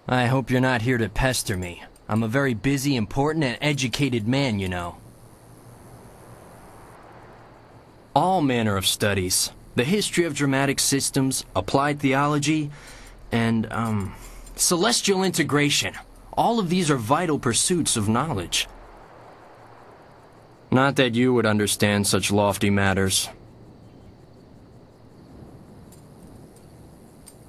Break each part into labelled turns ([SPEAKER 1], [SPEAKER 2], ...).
[SPEAKER 1] I hope you're not here to pester me. I'm a very busy, important, and educated man, you know. All manner of studies. The history of dramatic systems, applied theology, and, celestial integration. All of these are vital pursuits of knowledge. Not that you would understand such lofty matters.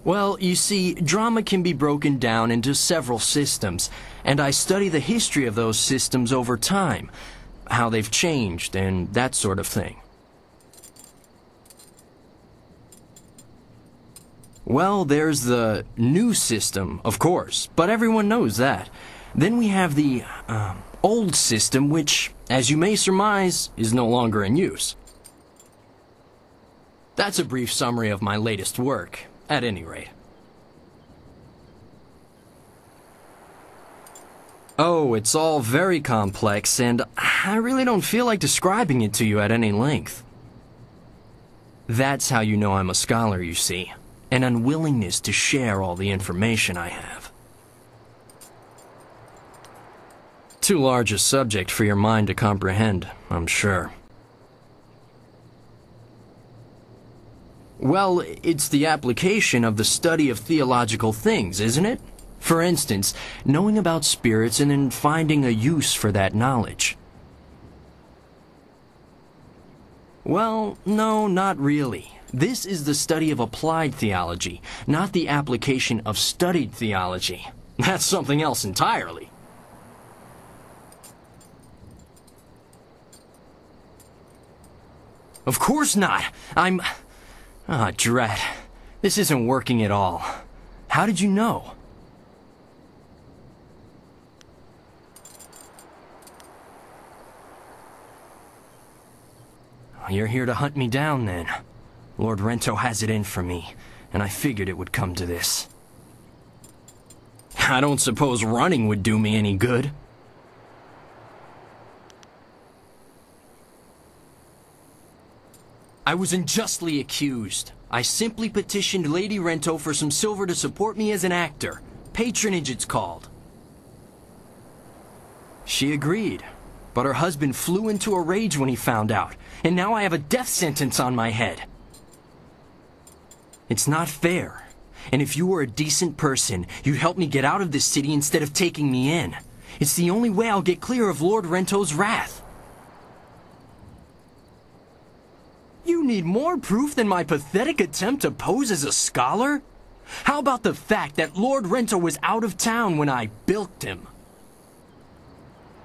[SPEAKER 1] Well, you see, drama can be broken down into several systems, and I study the history of those systems over time, how they've changed, and that sort of thing. Well, there's the new system, of course, but everyone knows that. Then we have the, old system, which, as you may surmise, is no longer in use. That's a brief summary of my latest work. At any rate. Oh, it's all very complex, and I really don't feel like describing it to you at any length. That's how you know I'm a scholar, you see. An unwillingness to share all the information I have. Too large a subject for your mind to comprehend, I'm sure. Well, it's the application of the study of theological things, isn't it? For instance, knowing about spirits and then finding a use for that knowledge. Well, no, not really. This is the study of applied theology, not the application of studied theology. That's something else entirely. Of course not. Ah, drat. This isn't working at all. How did you know? You're here to hunt me down, then. Lord Rento has it in for me, and I figured it would come to this. I don't suppose running would do me any good. I was unjustly accused. I simply petitioned Lady Rento for some silver to support me as an actor. Patronage, it's called. She agreed, but her husband flew into a rage when he found out, and now I have a death sentence on my head. It's not fair, and if you were a decent person, you'd help me get out of this city instead of taking me in. It's the only way I'll get clear of Lord Rento's wrath. You need more proof than my pathetic attempt to pose as a scholar? How about the fact that Lord Rento was out of town when I bilked him?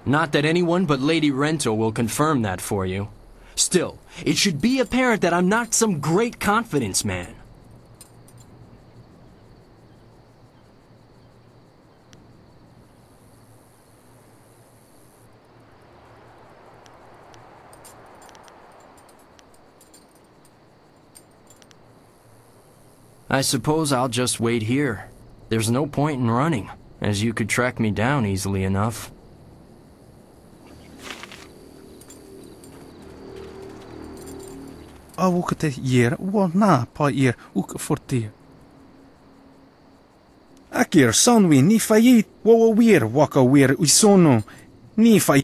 [SPEAKER 1] Not that anyone but Lady Rento will confirm that for you. Still, it should be apparent that I'm not some great confidence man. I suppose I'll just wait here. There's no point in running, as you could track me down easily enough.
[SPEAKER 2] Awukte hier, na pa hier, ook fortier. Akir sanwi ni fayit, weer waka weer usono, ni fay.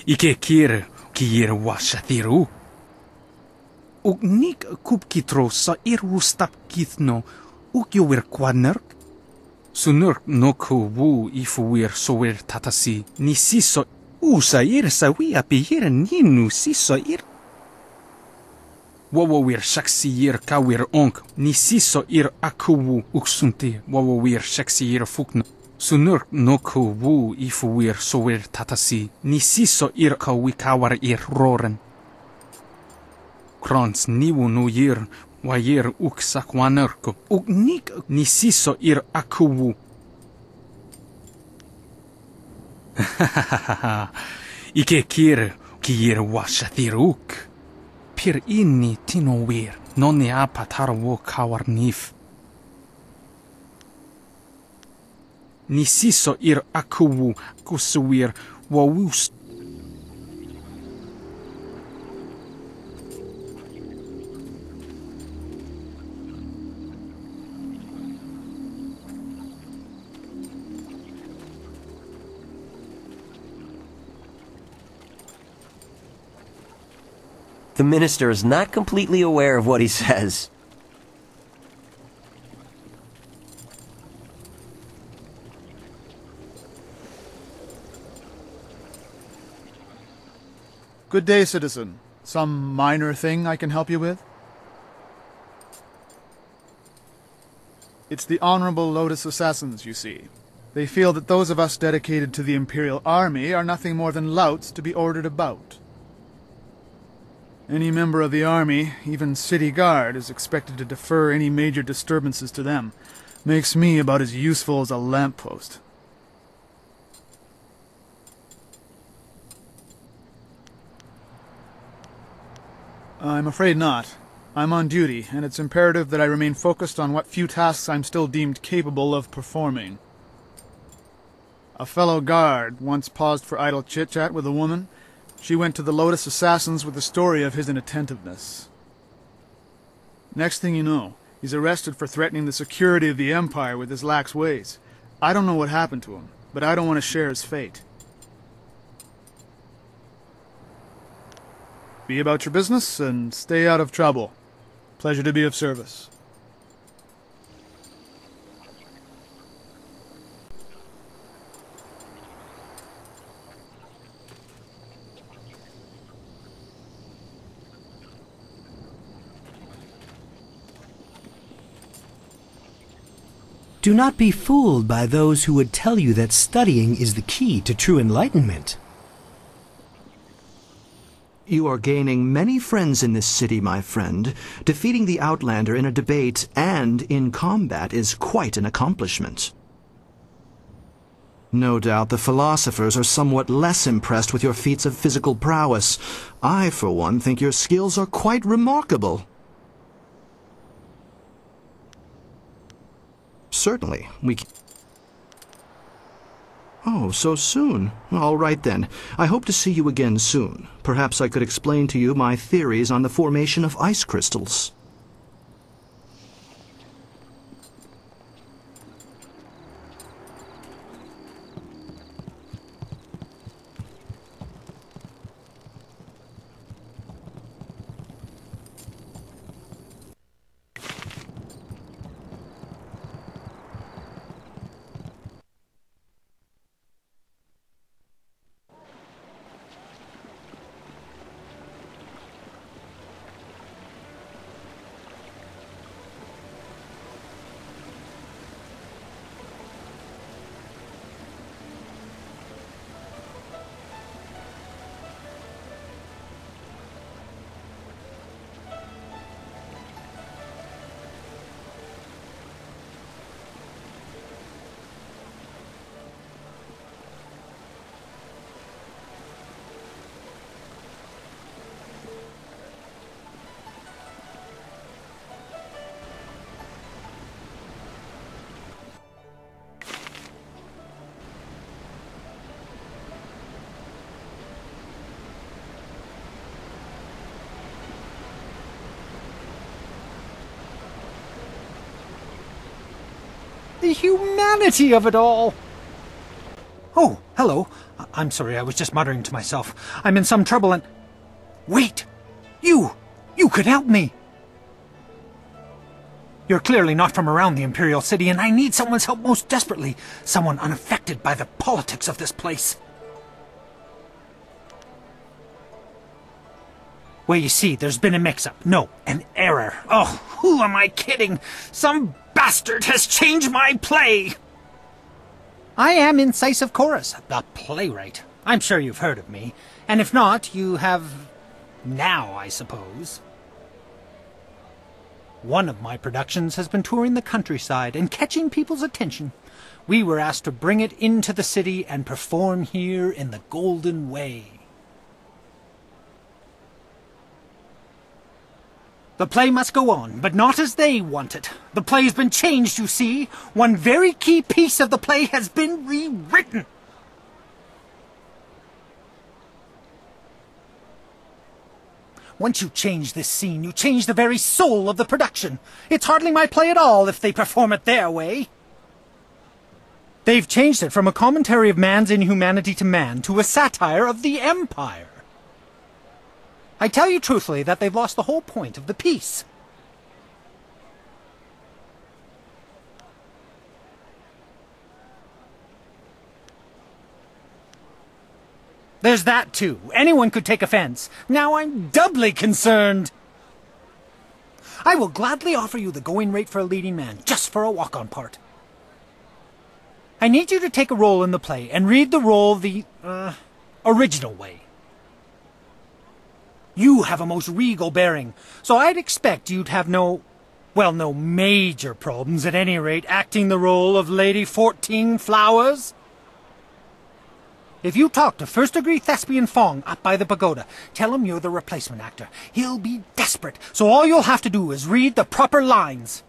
[SPEAKER 2] Ike kier, kier washathiru. Ook nik kupkitro sa irustap kithno, ook je weer kwanurk. Sunurk noku wu ifu weer so weer tatasi, ni siso, sa wi api hier ninu siso ir. Wawo weer shaksi hier ka weer onk, ni siso ir akuwu uksunti, wawo weer shaksi hier fukno. Sunurk noku wu ifu weer so weer tatasi, ni siso ir ka wikawar ir roren. Krans niwu no hier, wa hier ook sakwanurko, ook nik ni siso ir akuwu. Ike kier, kier washathiruk. Pir inni tino weer, non ne apatar wo kawar nif. Ni siso ir akuwu, kusuwir, wa wust.
[SPEAKER 3] The minister is not completely aware of what he says.
[SPEAKER 4] Good day, citizen. Some minor thing I can help you with? It's the Honorable Lotus Assassins, you see. They feel that those of us dedicated to the Imperial Army are nothing more than louts to be ordered about. Any member of the army, even city guard, is expected to defer any major disturbances to them. Makes me about as useful as a lamppost. I'm afraid not. I'm on duty, and it's imperative that I remain focused on what few tasks I'm still deemed capable of performing. A fellow guard once paused for idle chit-chat with a woman. She went to the Lotus Assassins with the story of his inattentiveness. Next thing you know, he's arrested for threatening the security of the Empire with his lax ways. I don't know what happened to him, but I don't want to share his fate. Be about your business and stay out of trouble. Pleasure to be of service.
[SPEAKER 5] Do not be fooled by those who would tell you that studying is the key to true enlightenment.
[SPEAKER 6] You are gaining many friends in this city, my friend. Defeating the Outlander in a debate and in combat is quite an accomplishment. No doubt the philosophers are somewhat less impressed with your feats of physical prowess. I, for one, think your skills are quite remarkable. Certainly, we can... Oh, so soon. All right then. I hope to see you again soon. Perhaps I could explain to you my theories on the formation of ice crystals.
[SPEAKER 2] The humanity of it all! Oh, hello. I'm sorry, I was just muttering to myself. I'm in some trouble and... Wait! You! You could help me! You're clearly not from around the Imperial City, and I need someone's help most desperately. Someone unaffected by the politics of this place. Well, you see, there's been a mix-up. No, an error. Oh, who am I kidding? Some bastard has changed my play! I am Incisive Chorus, the playwright. I'm sure you've heard of me. And if not, you have... now, I suppose. One of my productions has been touring the countryside and catching people's attention. We were asked to bring it into the city and perform here in the Golden Way. The play must go on, but not as they want it. The play has been changed, you see. One very key piece of the play has been rewritten. Once you change this scene, you change the very soul of the production. It's hardly my play at all if they perform it their way. They've changed it from a commentary of man's inhumanity to man to a satire of the Empire.
[SPEAKER 7] I tell you truthfully that they've lost the whole point of the piece. There's that, too. Anyone could take offense. Now I'm doubly concerned. I will gladly offer you the going rate for a leading man, just for a walk-on part. I need you to take a role in the play and read the role the, original way. You have a most regal bearing, so I'd expect you'd have no major problems at any rate acting the role of Lady 14 Flowers. If you talk to first-degree thespian Fong up by the pagoda, tell him you're the replacement actor. He'll be desperate, so all you'll have to do is read the proper lines.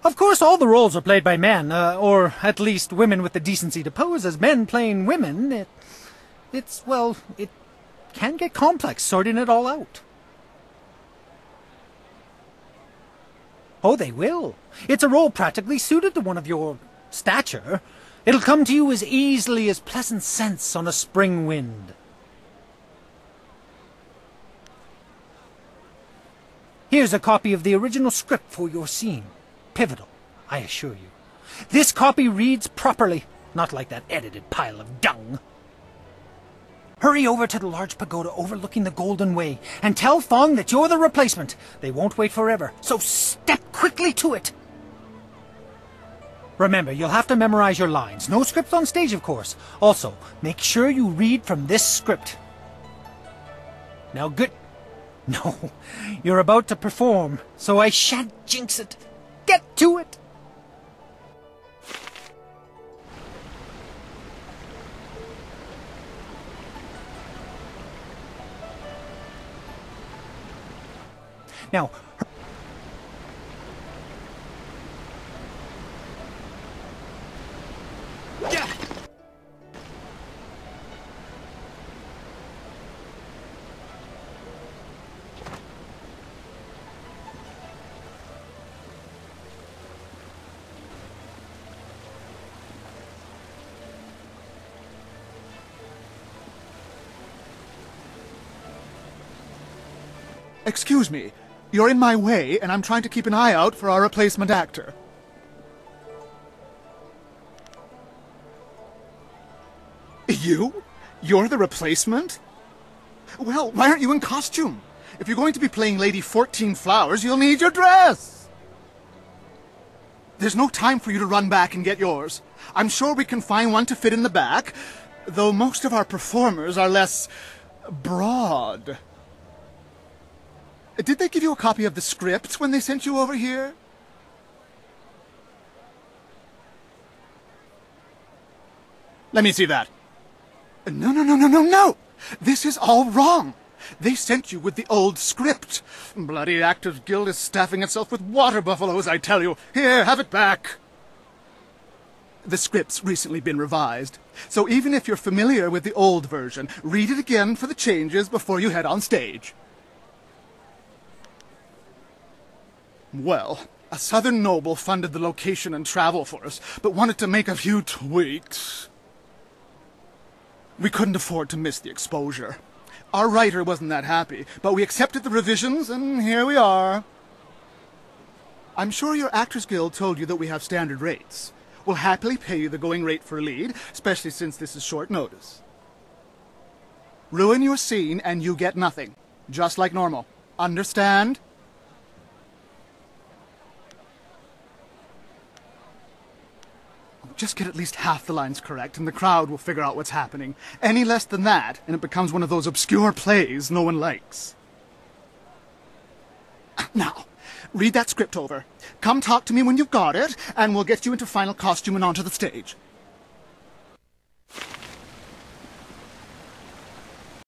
[SPEAKER 7] Of course, all the roles are played by men, or at least women with the decency to pose as men playing women. It can get complex sorting it all out. Oh, they will. It's a role practically suited to one of your stature. It'll come to you as easily as pleasant scents on a spring wind. Here's a copy of the original script for your scene. Pivotal, I assure you. This copy reads properly, not like that edited pile of dung. Hurry over to the large pagoda overlooking the Golden Way and tell Fong that you're the replacement. They won't wait forever, so step quickly to it. Remember, you'll have to memorize your lines. No script on stage, of course. Also, make sure you read from this script. Now, good. No, you're about to perform, so I shan't jinx it. Get to it! Now,
[SPEAKER 4] Excuse me. You're in my way, and I'm trying to keep an eye out for our replacement actor. You? You're the replacement? Well, why aren't you in costume? If you're going to be playing Lady 14 Flowers, you'll need your dress! There's no time for you to run back and get yours. I'm sure we can find one to fit in the back, though most of our performers are less broad. Did they give you a copy of the script when they sent you over here? Let me see that. No! This is all wrong. They sent you with the old script. Bloody Actors Guild is staffing itself with water buffaloes, I tell you. Here, have it back. The script's recently been revised, so even if you're familiar with the old version, read it again for the changes before you head on stage. Well, a southern noble funded the location and travel for us, but wanted to make a few tweaks. We couldn't afford to miss the exposure. Our writer wasn't that happy, but we accepted the revisions, and here we are. I'm sure your Actors Guild told you that we have standard rates. We'll happily pay you the going rate for a lead, especially since this is short notice. Ruin your scene and you get nothing, just like normal. Understand? Just get at least half the lines correct, and the crowd will figure out what's happening. Any less than that, and it becomes one of those obscure plays no one likes. Now, read that script over. Come talk to me when you've got it, and we'll get you into final costume and onto the stage.